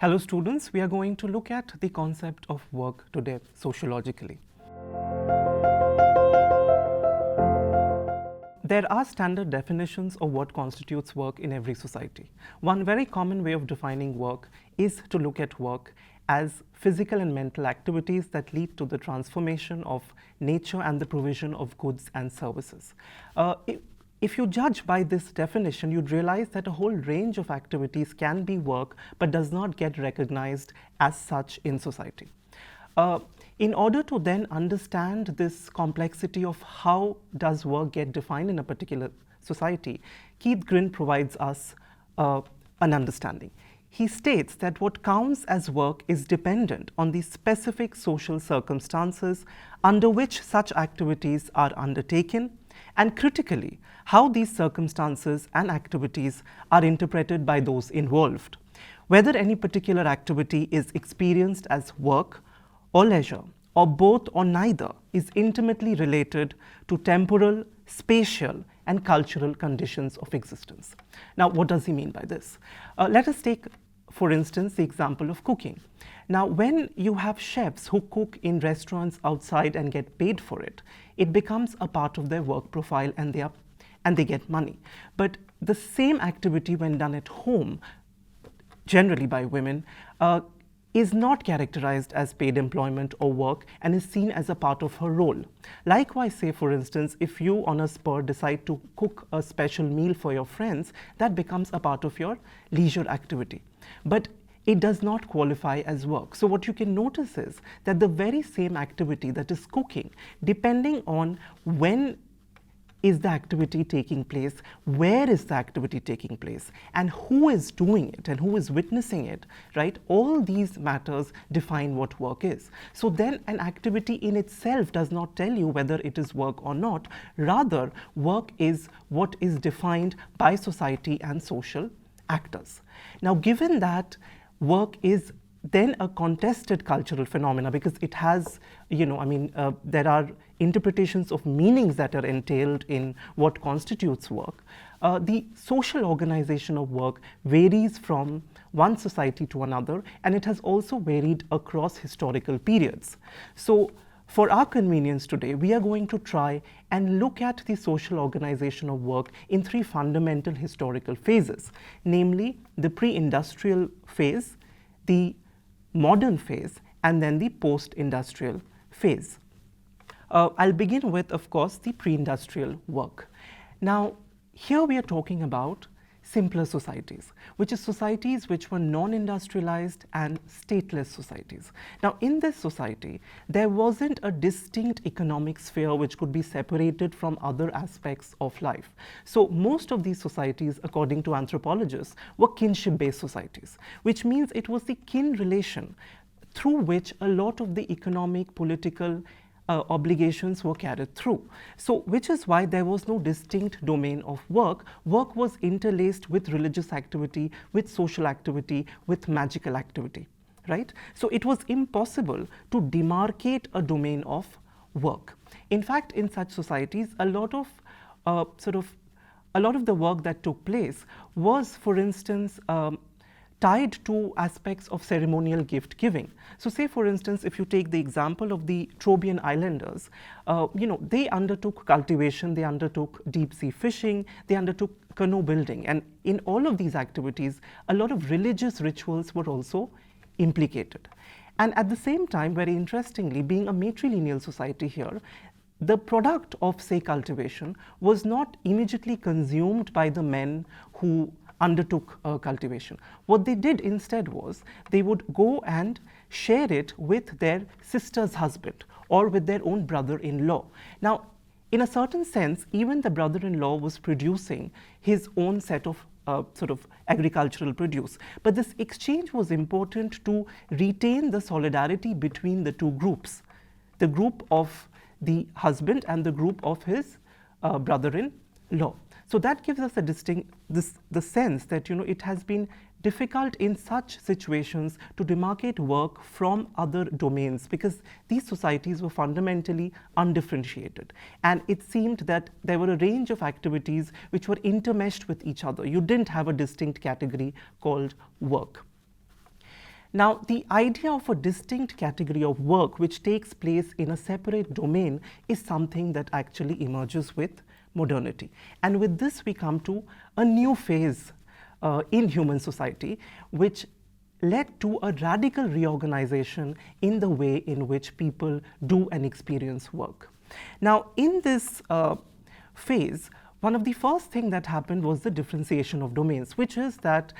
Hello students, we are going to look at the concept of work today sociologically. There are standard definitions of what constitutes work in every society. One very common way of defining work is to look at work as physical and mental activities that lead to the transformation of nature and the provision of goods and services. If you judge by this definition, you'd realize that a whole range of activities can be work but does not get recognized as such in society. In order to then understand this complexity of how does work get defined in a particular society, Keith Green provides us an understanding. He states that what counts as work is dependent on the specific social circumstances under which such activities are undertaken, and critically, how these circumstances and activities are interpreted by those involved. Whether any particular activity is experienced as work or leisure, or both or neither, is intimately related to temporal, spatial, and cultural conditions of existence. Now, what does he mean by this? Let us take, for instance, the example of cooking. Now, when you have chefs who cook in restaurants outside and get paid for it, it becomes a part of their work profile and they get money. But the same activity when done at home, generally by women, is not characterized as paid employment or work and is seen as a part of her role. Likewise, say for instance, if you on a spur decide to cook a special meal for your friends, that becomes a part of your leisure activity. But it does not qualify as work. So what you can notice is that the very same activity, that is cooking, depending on when is the activity taking place, where is the activity taking place, and who is doing it and who is witnessing it, right? All these matters define what work is. So then an activity in itself does not tell you whether it is work or not. Rather, work is what is defined by society and social actors. Now, given that work is then a contested cultural phenomena because it has, there are interpretations of meanings that are entailed in what constitutes work. The social organization of work varies from one society to another, and it has also varied across historical periods. So, for our convenience today, we are going to try and look at the social organization of work in three fundamental historical phases, namely the pre-industrial phase, the modern phase, and then the post-industrial phase. I'll begin with, of course, the pre-industrial work. Now, here we are talking about simpler societies, which is societies which were non-industrialized and stateless societies. Now, in this society, there wasn't a distinct economic sphere which could be separated from other aspects of life. So, most of these societies, according to anthropologists, were kinship-based societies, which means it was the kin relation through which a lot of the economic, political, obligations were carried through. So, which is why there was no distinct domain of work. Work was interlaced with religious activity, with social activity, with magical activity, right? So, it was impossible to demarcate a domain of work. In fact, in such societies, a lot of the work that took place was, for instance, tied to aspects of ceremonial gift giving. So say for instance, if you take the example of the Trobriand Islanders, they undertook cultivation, they undertook deep sea fishing, they undertook canoe building, and in all of these activities, a lot of religious rituals were also implicated. And at the same time, very interestingly, being a matrilineal society here, the product of, say, cultivation was not immediately consumed by the men who undertook cultivation. What they did instead was they would go and share it with their sister's husband or with their own brother-in-law. Now, in a certain sense, even the brother-in-law was producing his own set of agricultural produce. But this exchange was important to retain the solidarity between the two groups, the group of the husband and the group of his brother-in-law. So that gives us the sense that it has been difficult in such situations to demarcate work from other domains because these societies were fundamentally undifferentiated. And it seemed that there were a range of activities which were intermeshed with each other. You didn't have a distinct category called work. Now, the idea of a distinct category of work which takes place in a separate domain is something that actually emerges with modernity. And with this, we come to a new phase in human society, which led to a radical reorganization in the way in which people do and experience work. Now, in this phase, one of the first thing that happened was the differentiation of domains, which is that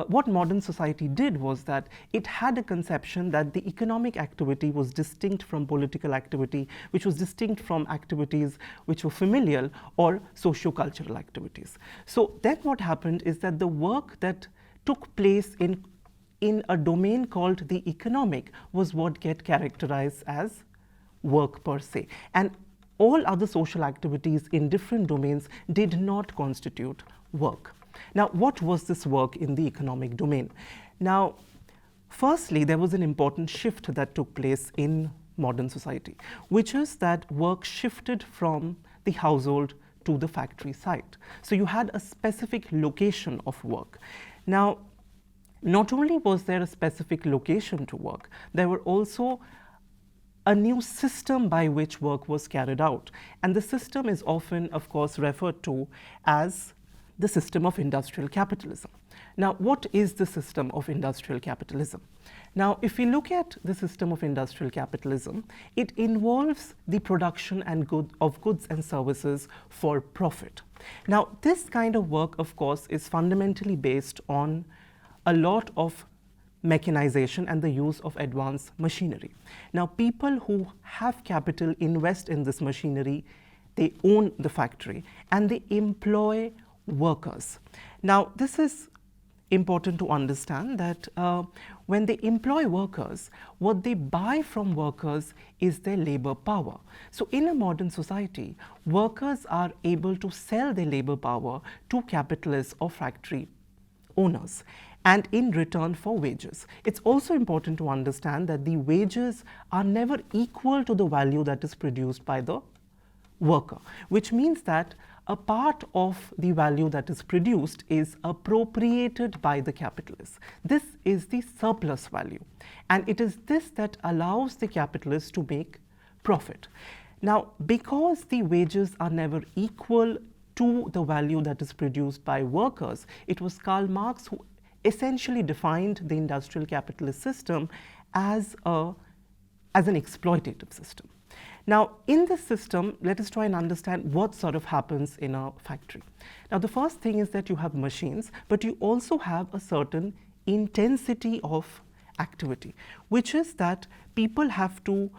what modern society did was that it had a conception that the economic activity was distinct from political activity, which was distinct from activities which were familial or socio-cultural activities. So then what happened is that the work that took place in a domain called the economic was what get characterized as work per se. And all other social activities in different domains did not constitute work. Now, what was this work in the economic domain? Now, firstly, there was an important shift that took place in modern society, which is that work shifted from the household to the factory site. So you had a specific location of work. Now, not only was there a specific location to work, there were also a new system by which work was carried out. And the system is often, of course, referred to as the system of industrial capitalism. Now, what is the system of industrial capitalism? Now, if we look at the system of industrial capitalism, it involves the production of goods and services for profit. Now, this kind of work, of course, is fundamentally based on a lot of mechanization and the use of advanced machinery. Now, people who have capital invest in this machinery, they own the factory, and they employ workers. Now, this is important to understand that when they employ workers, what they buy from workers is their labor power. So in a modern society, workers are able to sell their labor power to capitalists or factory owners, and in return for wages. It's also important to understand that the wages are never equal to the value that is produced by the worker, which means that a part of the value that is produced is appropriated by the capitalist. This is the surplus value, and it is this that allows the capitalist to make profit. Now, because the wages are never equal to the value that is produced by workers, it was Karl Marx who essentially defined the industrial capitalist system as an exploitative system. Now, in this system, let us try and understand what sort of happens in a factory. Now, the first thing is that you have machines, but you also have a certain intensity of activity, which is that people have to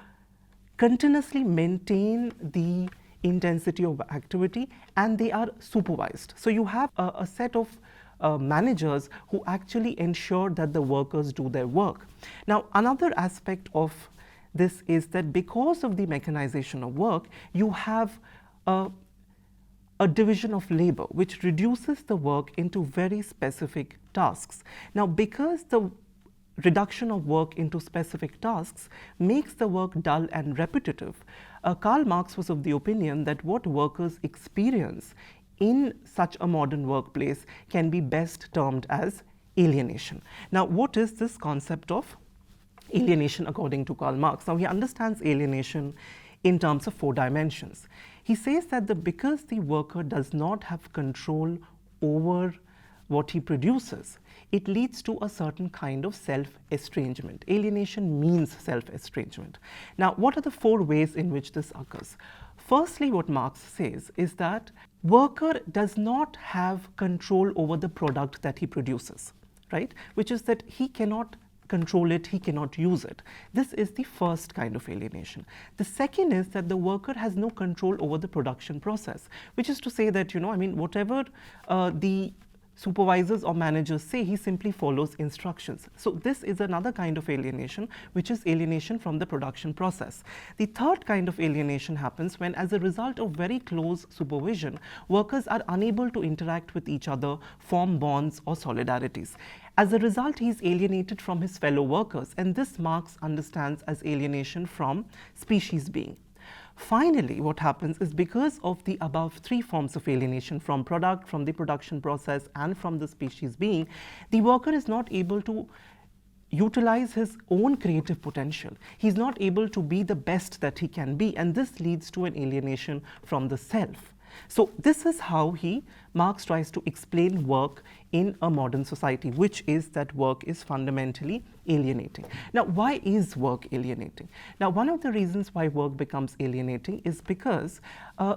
continuously maintain the intensity of activity, and they are supervised. So you have a set of managers who actually ensure that the workers do their work. Now, another aspect of this is that because of the mechanization of work, you have a division of labor, which reduces the work into very specific tasks. Now, because the reduction of work into specific tasks makes the work dull and repetitive, Karl Marx was of the opinion that what workers experience in such a modern workplace can be best termed as alienation. Now, what is this concept of alienation according to Karl Marx? Now, he understands alienation in terms of 4 dimensions. He says that because the worker does not have control over what he produces, it leads to a certain kind of self-estrangement. Alienation means self-estrangement. Now, what are the 4 ways in which this occurs? Firstly, what Marx says is that worker does not have control over the product that he produces, right? Which is that he cannot control it, he cannot use it. This is the first kind of alienation. The second is that the worker has no control over the production process, which is to say that, whatever the supervisors or managers say, he simply follows instructions. So this is another kind of alienation, which is alienation from the production process. The third kind of alienation happens when, as a result of very close supervision, workers are unable to interact with each other, form bonds or solidarities. As a result, he is alienated from his fellow workers, and this Marx understands as alienation from species being. Finally, what happens is, because of the above 3 forms of alienation, from product, from the production process, and from the species being, the worker is not able to utilize his own creative potential. He's not able to be the best that he can be, and this leads to an alienation from the self. So this is how Marx tries to explain work in a modern society, which is that work is fundamentally alienating. Now, why is work alienating? Now, one of the reasons why work becomes alienating is because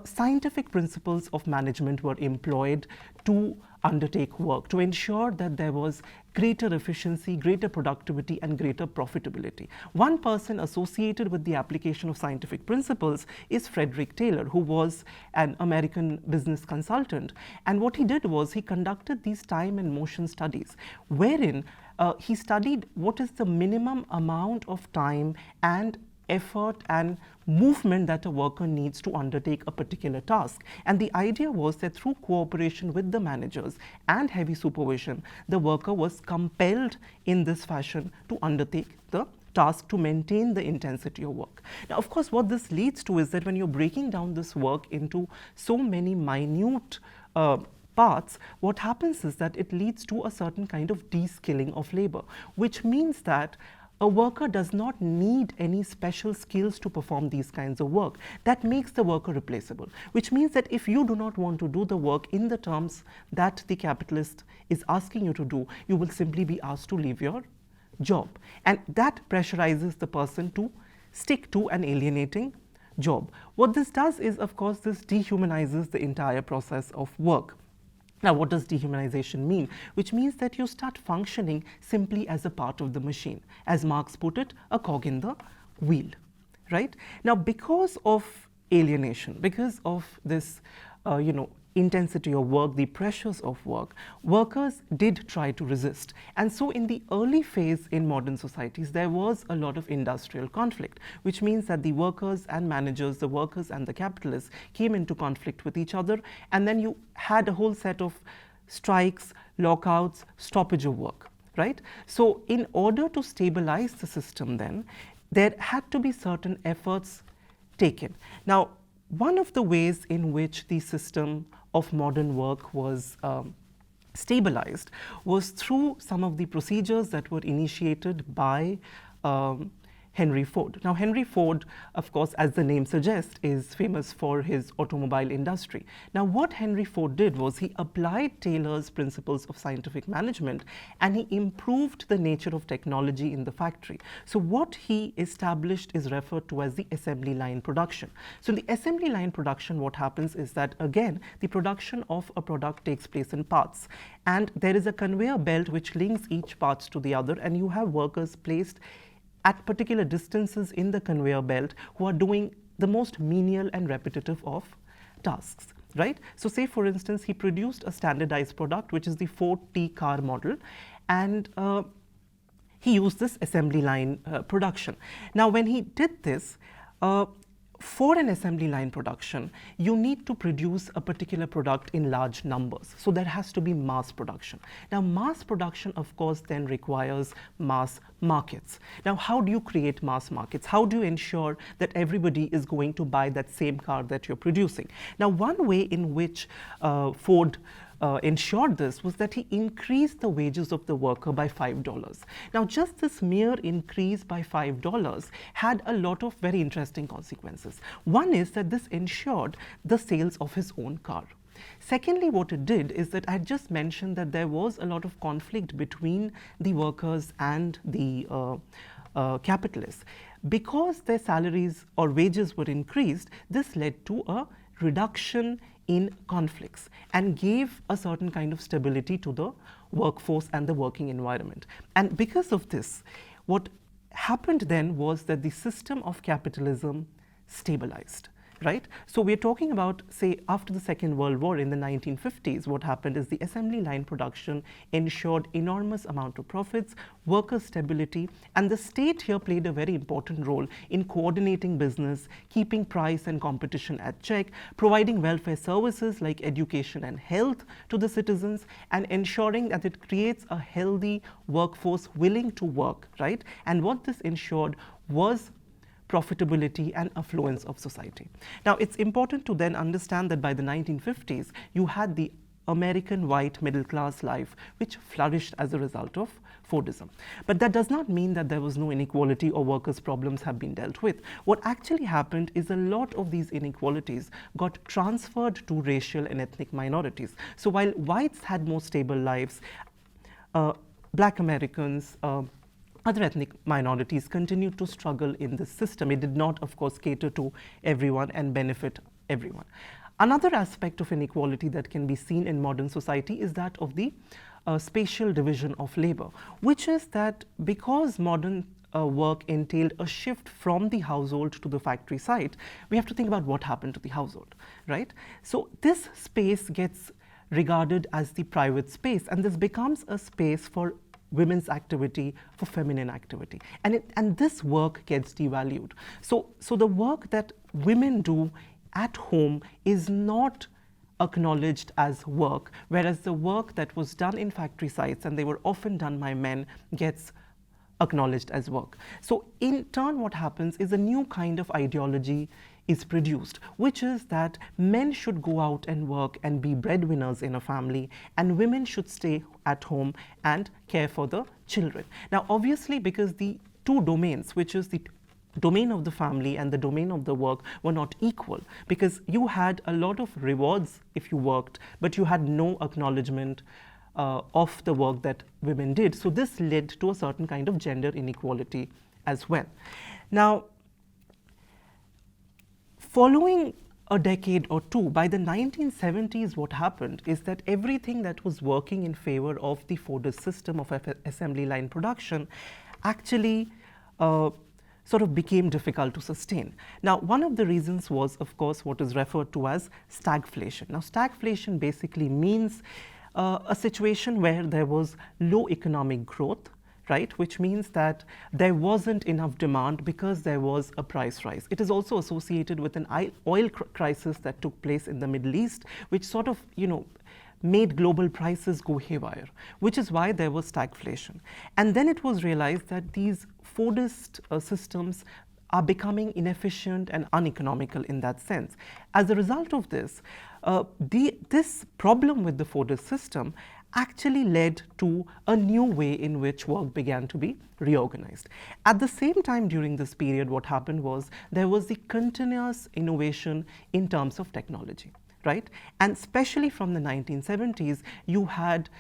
scientific principles of management were employed to undertake work, to ensure that there was greater efficiency, greater productivity, and greater profitability. One person associated with the application of scientific principles is Frederick Taylor, who was an American business consultant. And what he did was he conducted these time and motion studies, wherein he studied what is the minimum amount of time and effort and movement that a worker needs to undertake a particular task. And the idea was that through cooperation with the managers and heavy supervision, the worker was compelled in this fashion to undertake the task to maintain the intensity of work. Now, of course, what this leads to is that when you're breaking down this work into so many minute parts, what happens is that it leads to a certain kind of de-skilling of labor, which means that a worker does not need any special skills to perform these kinds of work. That makes the worker replaceable, which means that if you do not want to do the work in the terms that the capitalist is asking you to do, you will simply be asked to leave your job. And that pressurizes the person to stick to an alienating job. What this does is, of course, this dehumanizes the entire process of work. Now, what does dehumanization mean? Which means that you start functioning simply as a part of the machine. As Marx put it, a cog in the wheel, right? Now, because of alienation, because of this, intensity of work, the pressures of work, workers did try to resist. And so in the early phase in modern societies, there was a lot of industrial conflict, which means that the workers and managers, the workers and the capitalists came into conflict with each other. And then you had a whole set of strikes, lockouts, stoppage of work, right? So in order to stabilize the system then, there had to be certain efforts taken. Now, one of the ways in which the system of modern work was stabilized was through some of the procedures that were initiated by Henry Ford. Now, Henry Ford, of course, as the name suggests, is famous for his automobile industry. Now, what Henry Ford did was he applied Taylor's principles of scientific management and he improved the nature of technology in the factory. So what he established is referred to as the assembly line production. So in the assembly line production, what happens is that, again, the production of a product takes place in parts. And there is a conveyor belt which links each parts to the other, and you have workers placed at particular distances in the conveyor belt who are doing the most menial and repetitive of tasks, right? So say, for instance, he produced a standardized product, which is the Ford T car model, and he used this assembly line production. Now, when he did this, for an assembly line production, you need to produce a particular product in large numbers. So there has to be mass production. Now, mass production, of course, then requires mass markets. Now, how do you create mass markets? How do you ensure that everybody is going to buy that same car that you're producing? Now, one way in which Ford ensured this was that he increased the wages of the worker by $5. Now, just this mere increase by $5 had a lot of very interesting consequences. One is that this ensured the sales of his own car. Secondly, what it did is that I just mentioned that there was a lot of conflict between the workers and the capitalists. Because their salaries or wages were increased, this led to a reduction in conflicts and gave a certain kind of stability to the workforce and the working environment. And because of this, what happened then was that the system of capitalism stabilized. Right? So we're talking about, say, after the Second World War in the 1950s, what happened is the assembly line production ensured enormous amount of profits, worker stability, and the state here played a very important role in coordinating business, keeping price and competition at check, providing welfare services like education and health to the citizens, and ensuring that it creates a healthy workforce willing to work, right? And what this ensured was profitability and affluence of society. Now, it's important to then understand that by the 1950s, you had the American white middle class life, which flourished as a result of Fordism. But that does not mean that there was no inequality or workers' problems have been dealt with. What actually happened is a lot of these inequalities got transferred to racial and ethnic minorities. So while whites had more stable lives, Black Americans, other ethnic minorities continued to struggle in this system. It did not, of course, cater to everyone and benefit everyone. Another aspect of inequality that can be seen in modern society is that of the spatial division of labor, which is that because modern work entailed a shift from the household to the factory site, we have to think about what happened to the household, right? So this space gets regarded as the private space, and this becomes a space for women's activity, for feminine activity, and this work gets devalued. So the work that women do at home is not acknowledged as work, whereas the work that was done in factory sites, and they were often done by men, gets acknowledged as work. So in turn, what happens is a new kind of ideology is produced, which is that men should go out and work and be breadwinners in a family, and women should stay at home and care for the children. Now, obviously, because the two domains, which is the domain of the family and the domain of the work, were not equal, because you had a lot of rewards if you worked, but you had no acknowledgement of the work that women did. So this led to a certain kind of gender inequality as well. Now, following a decade or two, by the 1970s, what happened is that everything that was working in favor of the Fordist system of assembly line production actually sort of became difficult to sustain. Now, one of the reasons was, of course, what is referred to as stagflation. Now, stagflation basically means a situation where there was low economic growth, right, which means that there wasn't enough demand because there was a price rise. It is also associated with an oil crisis that took place in the Middle East, which sort of, made global prices go haywire, which is why there was stagflation. And then it was realized that these Fordist systems are becoming inefficient and uneconomical in that sense. As a result of this, this problem with the Fordist system actually led to a new way in which work began to be reorganized. At the same time, during this period, what happened was there was the continuous innovation in terms of technology, right? And especially from the 1970s, you had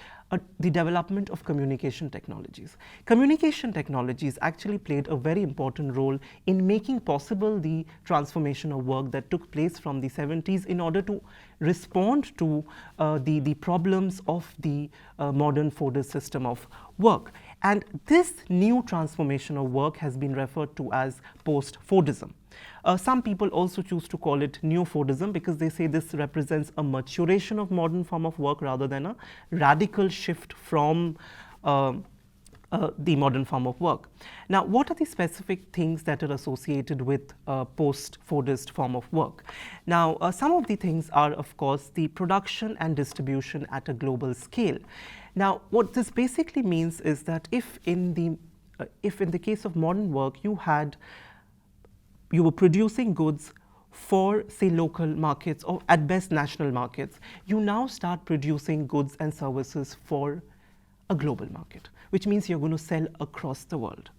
the development of communication technologies. Communication technologies actually played a very important role in making possible the transformation of work that took place from the 70s in order to respond to the problems of the modern Fordist system of work. And this new transformation of work has been referred to as post-Fordism. Some people also choose to call it Neo-Fordism because they say this represents a maturation of modern form of work rather than a radical shift from the modern form of work. Now, what are the specific things that are associated with post-Fordist form of work? Now, some of the things are, of course, the production and distribution at a global scale. Now, what this basically means is that if in the case of modern work, you were producing goods for, say, local markets or at best national markets, you now start producing goods and services for a global market, which means you're going to sell across the world,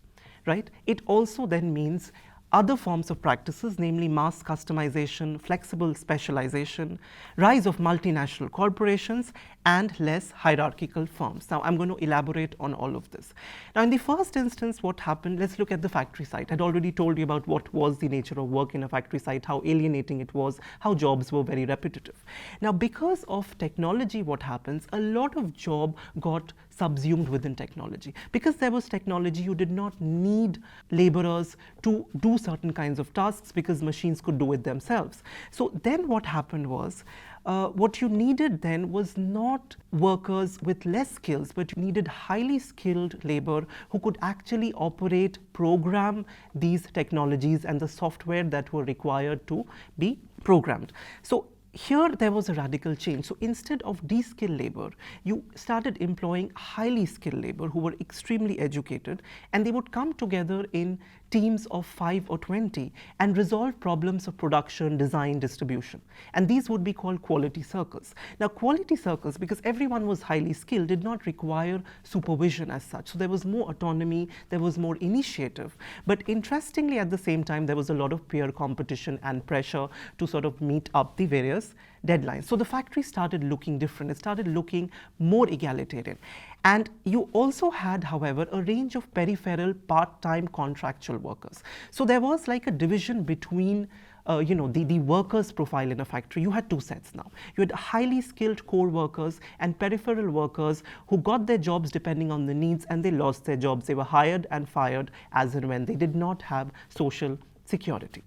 right? It also then means other forms of practices, namely mass customization, flexible specialization, rise of multinational corporations, and less hierarchical firms. Now, I'm going to elaborate on all of this. Now, in the first instance, what happened, let's look at the factory site. I'd already told you about what was the nature of work in a factory site, how alienating it was, how jobs were very repetitive. Now, because of technology, what happens, a lot of job got subsumed within technology. Because there was technology, you did not need laborers to do certain kinds of tasks because machines could do it themselves. So then what happened was, what you needed then was not workers with less skills, but you needed highly skilled labor who could actually operate, program these technologies and the software that were required to be programmed. So here there was a radical change. So instead of de-skilled labor, you started employing highly skilled labor who were extremely educated, and they would come together in teams of 5 or 20 and resolve problems of production, design, distribution. And these would be called quality circles. Now, quality circles, because everyone was highly skilled, did not require supervision as such. So there was more autonomy, there was more initiative. But interestingly, at the same time, there was a lot of peer competition and pressure to sort of meet up the various deadlines. So the factory started looking different. It started looking more egalitarian. And you also had, however, a range of peripheral part-time contractual workers. So there was like a division between the workers' profile in a factory. You had two sets now. You had highly skilled core workers and peripheral workers who got their jobs depending on the needs, and they lost their jobs. They were hired and fired as and when. They did not have social security,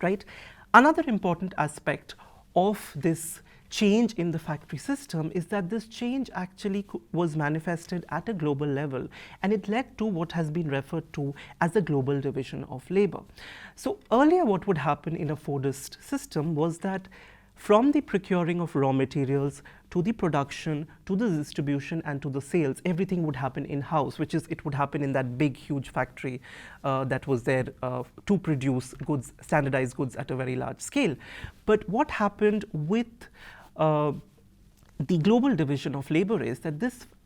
right? Another important aspect of this change in the factory system is that this change actually was manifested at a global level, and it led to what has been referred to as a global division of labor. So earlier, what would happen in a Fordist system was that from the procuring of raw materials to the production, to the distribution, and to the sales, everything would happen in-house, which is, it would happen in that big, huge factory that was there to produce goods, standardized goods at a very large scale. But what happened with the global division of labor is that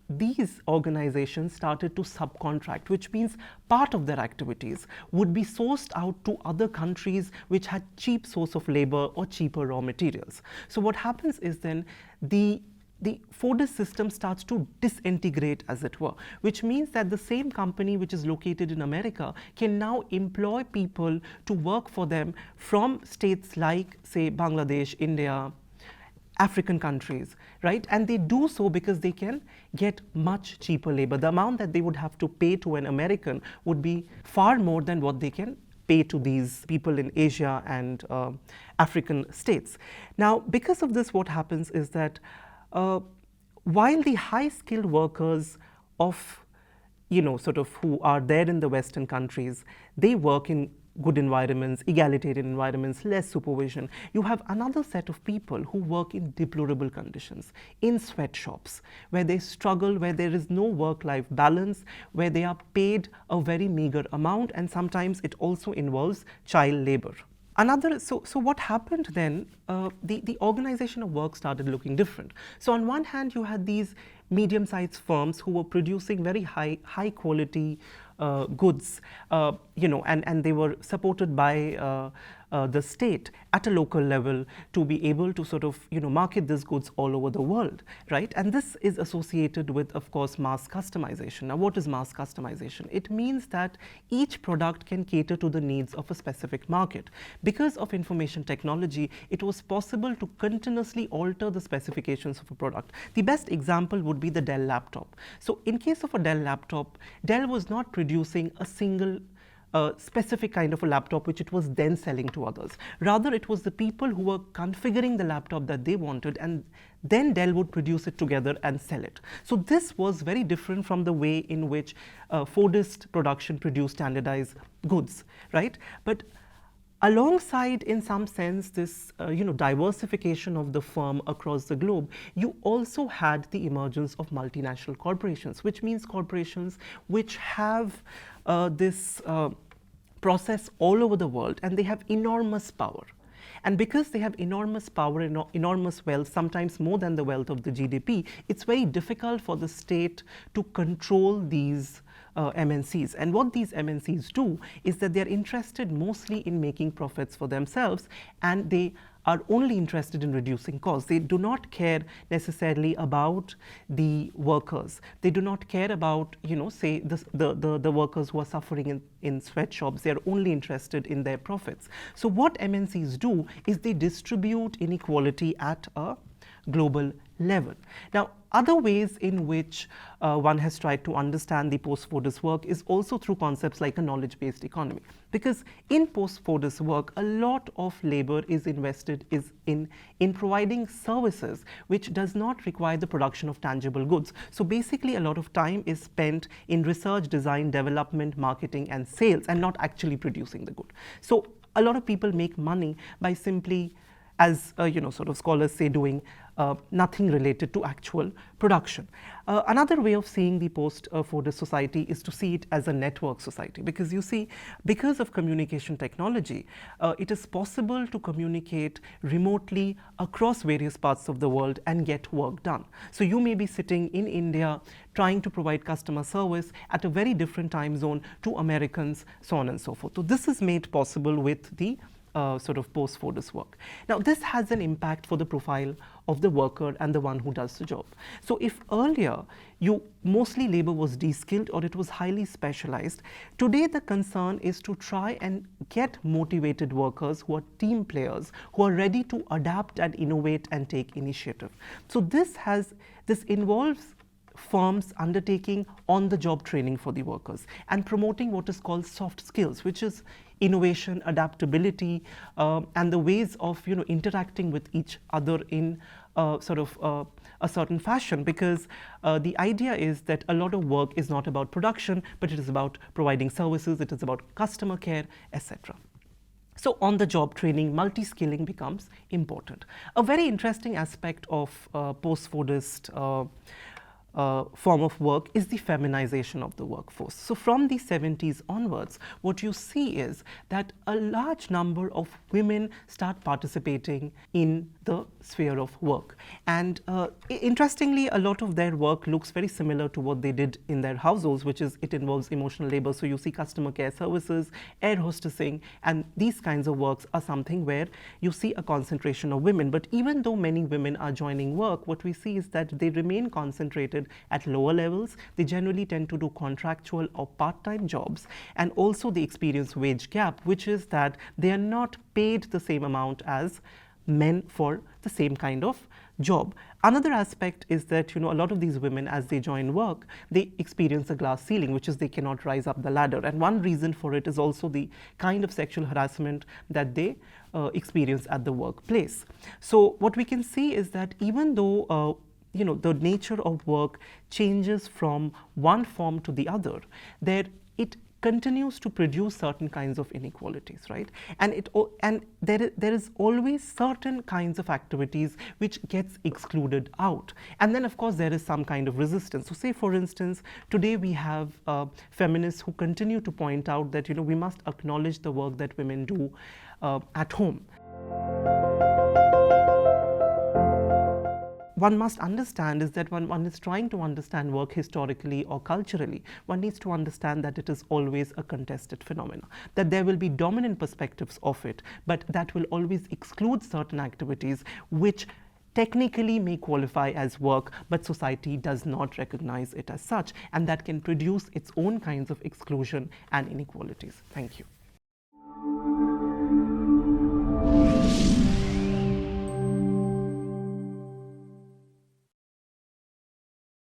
these organizations started to subcontract, which means part of their activities would be sourced out to other countries which had cheap source of labor or cheaper raw materials. So what happens is then the Fordist system starts to disintegrate, as it were, which means that the same company which is located in America can now employ people to work for them from states like, say, Bangladesh, India, African countries, right? And they do so because they can get much cheaper labor. The amount that they would have to pay to an American would be far more than what they can pay to these people in Asia and African states. Now, because of this, what happens is that while the high-skilled workers of, sort of who are there in the Western countries, they work in good environments, egalitarian environments, less supervision. You have another set of people who work in deplorable conditions, in sweatshops, where they struggle, where there is no work-life balance, where they are paid a very meager amount, and sometimes it also involves child labor. So what happened then, the organization of work started looking different. So on one hand, you had these medium-sized firms who were producing very high quality goods, and they were supported by the state at a local level to be able to sort of, market these goods all over the world, right? And this is associated with, of course, mass customization. Now, what is mass customization? It means that each product can cater to the needs of a specific market. Because of information technology, it was possible to continuously alter the specifications of a product. The best example would be the Dell laptop. So in case of a Dell laptop, Dell was not producing a single specific kind of a laptop which it was then selling to others. Rather, it was the people who were configuring the laptop that they wanted, and then Dell would produce it together and sell it. So this was very different from the way in which Fordist production produced standardized goods, right? But alongside, in some sense, this diversification of the firm across the globe, you also had the emergence of multinational corporations, which means corporations which have this process all over the world, and they have enormous power. And because they have enormous power and enormous wealth, sometimes more than the wealth of the GDP, it's very difficult for the state to control these MNCs. And what these MNCs do is that they're interested mostly in making profits for themselves, and they are only interested in reducing costs. They do not care necessarily about the workers. They do not care about, say, the workers who are suffering in sweatshops. They are only interested in their profits. So what MNCs do is they distribute inequality at a global level. Now, other ways in which one has tried to understand the post-Fordist work is also through concepts like a knowledge-based economy. Because in post-Fordist work, a lot of labor is invested in providing services which does not require the production of tangible goods. So basically, a lot of time is spent in research, design, development, marketing, and sales, and not actually producing the good. So a lot of people make money by simply as sort of scholars say, doing nothing related to actual production. Another way of seeing the post-Fordist society is to see it as a network society, because you see, because of communication technology, it is possible to communicate remotely across various parts of the world and get work done. So you may be sitting in India trying to provide customer service at a very different time zone to Americans, so on and so forth. So this is made possible with the sort of post-Fordist work. Now, this has an impact for the profile of the worker and the one who does the job. So if earlier mostly labor was de-skilled or it was highly specialized, today the concern is to try and get motivated workers who are team players, who are ready to adapt and innovate and take initiative. So this involves firms undertaking on-the-job training for the workers and promoting what is called soft skills, which is innovation, adaptability, and the ways of interacting with each other in sort of a certain fashion, because the idea is that a lot of work is not about production, but it is about providing services, it is about customer care, etc. So on-the-job training, multi-skilling becomes important. A very interesting aspect of post-Fordist form of work is the feminization of the workforce. So from the 70s onwards, what you see is that a large number of women start participating in the sphere of work. And interestingly, a lot of their work looks very similar to what they did in their households, which is it involves emotional labor. So you see customer care services, air hostessing, and these kinds of works are something where you see a concentration of women. But even though many women are joining work, what we see is that they remain concentrated at lower levels. They generally tend to do contractual or part-time jobs, and also the experience wage gap, which is that they are not paid the same amount as men for the same kind of job. Another aspect is that a lot of these women, as they join work, they experience a glass ceiling, which is they cannot rise up the ladder. And one reason for it is also the kind of sexual harassment that they experience at the workplace. So what we can see is that even though the nature of work changes from one form to the other, it continues to produce certain kinds of inequalities, right? And there is always certain kinds of activities which gets excluded out. And then, of course, there is some kind of resistance. So say, for instance, today we have feminists who continue to point out that, we must acknowledge the work that women do at home. One must understand is that when one is trying to understand work historically or culturally, one needs to understand that it is always a contested phenomenon, that there will be dominant perspectives of it, but that will always exclude certain activities which technically may qualify as work, but society does not recognize it as such, and that can produce its own kinds of exclusion and inequalities. Thank you.